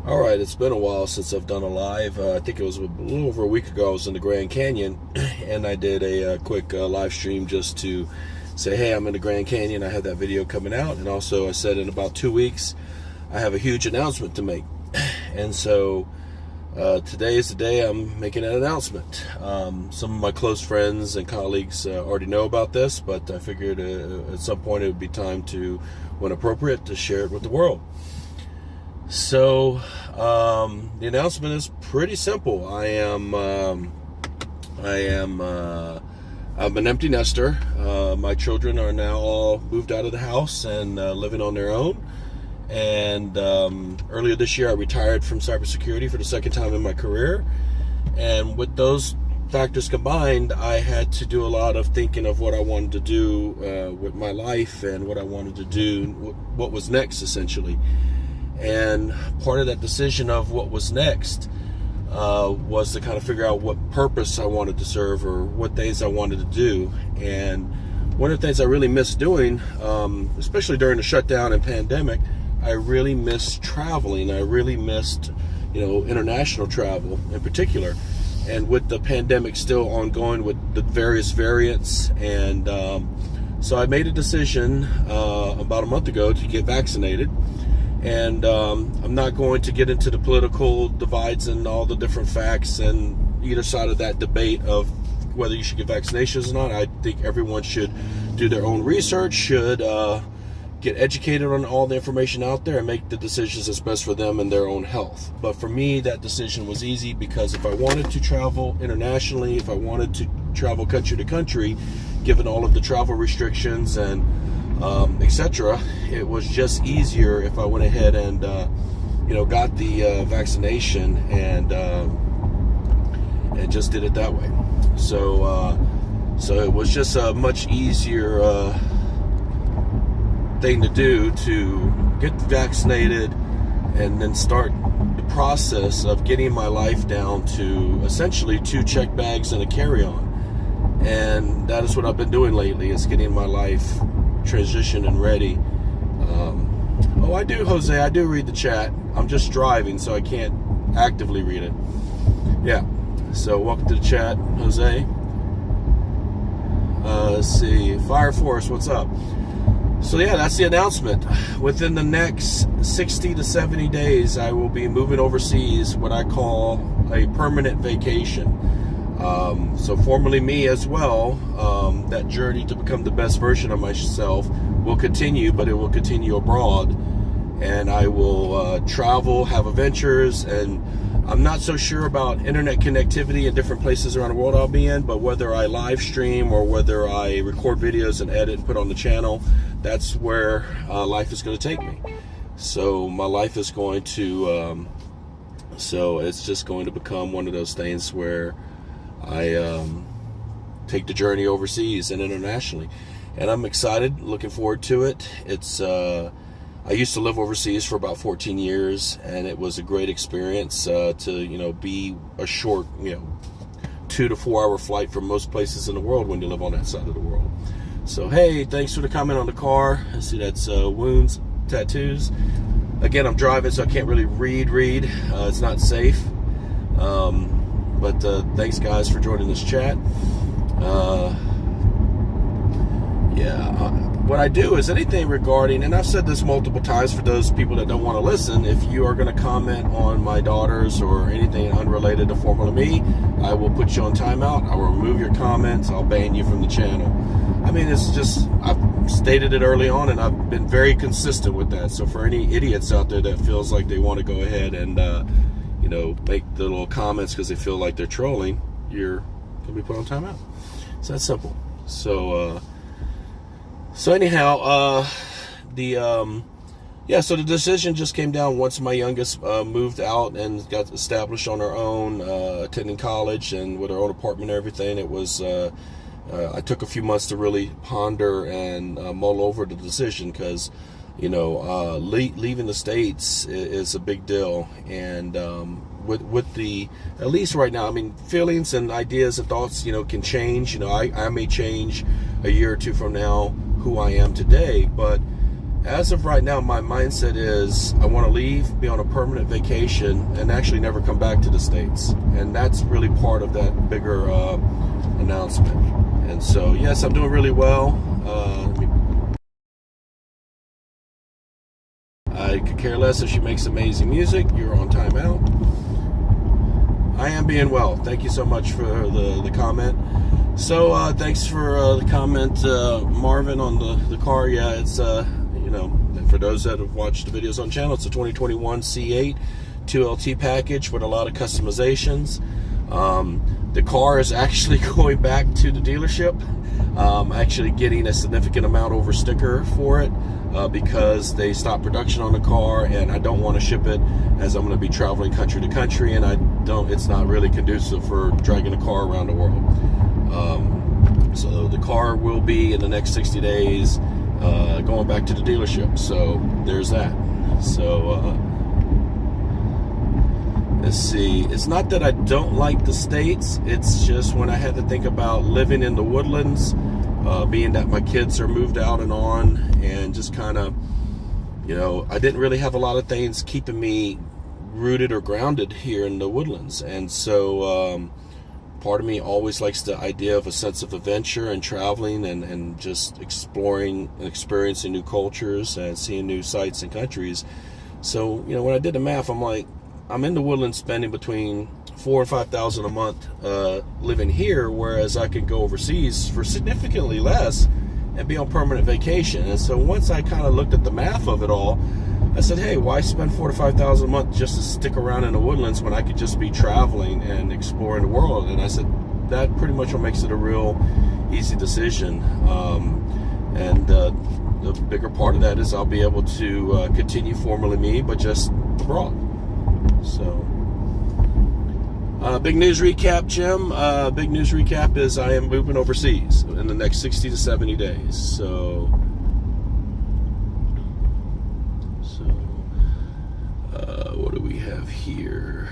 All right, it's been a while since I've done a live. I think it was a little over a week ago. I was in the Grand Canyon, and I did a quick live stream just to say, hey, I'm in the Grand Canyon. I have that video coming out, and also I said in about 2 weeks, I have a huge announcement to make. And so today is the day I'm making an announcement. Some of my close friends and colleagues already know about this, but I figured at some point it would be time to, when appropriate, to share it with the world. So the announcement is pretty simple. I'm an empty nester. My children are now all moved out of the house and living on their own. And earlier this year, I retired from cybersecurity for the second time in my career. And with those factors combined, I had to do a lot of thinking of what I wanted to do with my life and what I wanted to do, what was next, essentially. And part of that decision of what was next was to kind of figure out what purpose I wanted to serve or what things I wanted to do. And one of the things I really missed doing, especially during the shutdown and pandemic, I really missed traveling. I really missed, international travel in particular. And with the pandemic still ongoing with the various variants, and so I made a decision about a month ago to get vaccinated. And I'm not going to get into the political divides and all the different facts and either side of that debate of whether you should get vaccinations or not. I think everyone should do their own research, should get educated on all the information out there and make the decisions that's best for them and their own health. But for me, that decision was easy because if I wanted to travel internationally, if I wanted to travel country to country, given all of the travel restrictions and etc., it was just easier if I went ahead and got the vaccination and just did it that way. So it was just a much easier thing to do, to get vaccinated and then start the process of getting my life down to essentially 2 check bags and a carry-on. And that is what I've been doing lately, is getting my life transition and ready. I do, Jose, I do read the chat. I'm just driving, so I can't actively read it. Yeah, so welcome to the chat, Jose. Let's see, Fire Force, what's up? So yeah, that's the announcement. Within the next 60 to 70 days, I will be moving overseas, what I call a permanent vacation. So FormerlyMe as well, that journey to become the best version of myself will continue, but it will continue abroad. And I will travel, have adventures, and I'm not so sure about internet connectivity in different places around the world I'll be in, but whether I live stream or whether I record videos and edit and put on the channel, that's where life is going to take me. So my life is going to, so it's just going to become one of those things where I take the journey overseas and internationally, and I'm excited, looking forward to it. It's I used to live overseas for about 14 years, and it was a great experience to be a short 2 to 4 hour flight from most places in the world when you live on that side of the world. So hey, thanks for the comment on the car. I see that's wounds, tattoos. Again, I'm driving, so I can't really read. It's not safe. But thanks guys for joining this chat. What I do is anything regarding, and I've said this multiple times for those people that don't want to listen, if you are going to comment on my daughters or anything unrelated to FormerlyMe, I will put you on timeout. I will remove your comments. I'll ban you from the channel. I mean, it's just, I've stated it early on, and I've been very consistent with that. So for any idiots out there that feels like they want to go ahead and make the little comments because they feel like they're trolling, you're going to be put on timeout. It's that simple. So anyhow, so the decision just came down once my youngest moved out and got established on her own, attending college and with her own apartment and everything. It was, I took a few months to really ponder and mull over the decision because, leaving the States is a big deal. And with the, at least right now, I mean, feelings and ideas and thoughts, can change. I may change a year or two from now who I am today, but as of right now, my mindset is I want to leave, be on a permanent vacation, and actually never come back to the States. And that's really part of that bigger announcement. And so, yes, I'm doing really well. I could care less if she makes amazing music. You're on timeout. I am being well. Thank you so much for the comment. So thanks for the comment, Marvin, on the car. Yeah, it's you know, for those that have watched the videos on channel, it's a 2021 C8 2LT package with a lot of customizations. The car is actually going back to the dealership. Actually getting a significant amount over sticker for it because they stopped production on the car, and I don't want to ship it as I'm going to be traveling country to country, and it's not really conducive for dragging a car around the world. So the car will be in the next 60 days going back to the dealership. So there's that. So let's see. It's not that I don't like the States. It's just when I had to think about living in the Woodlands, being that my kids are moved out and on, and just kind of, you know, I didn't really have a lot of things keeping me rooted or grounded here in the Woodlands. And so part of me always likes the idea of a sense of adventure and traveling and just exploring and experiencing new cultures and seeing new sites and countries. So, you know, when I did the math, I'm like, I'm in the Woodlands spending between $4,000 and $5,000 a month living here, whereas I could go overseas for significantly less and be on permanent vacation. And so once I kind of looked at the math of it all, I said, hey, why spend $4,000 to $5,000 a month just to stick around in the Woodlands when I could just be traveling and exploring the world? And I said, that pretty much what makes it a real easy decision. And the bigger part of that is I'll be able to continue FormerlyMe, but just abroad. So, big news recap, Jim. Big news recap is I am moving overseas in the next 60 to 70 days. So what do we have here?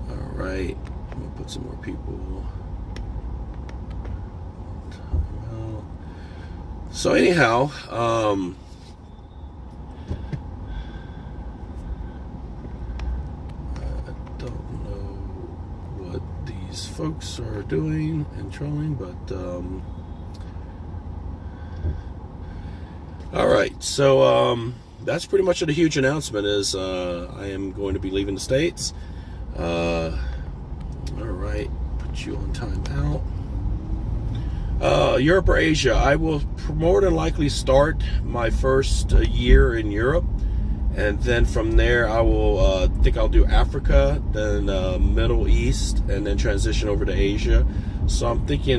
All right, I'm gonna put some more people. So anyhow, folks are doing and trolling, but all right, so that's pretty much a huge announcement. Is I am going to be leaving the States. All right, put you on timeout. Europe or Asia, I will more than likely start my first year in Europe, and then from there I will think I'll do Africa, then Middle East, and then transition over to Asia. So I'm thinking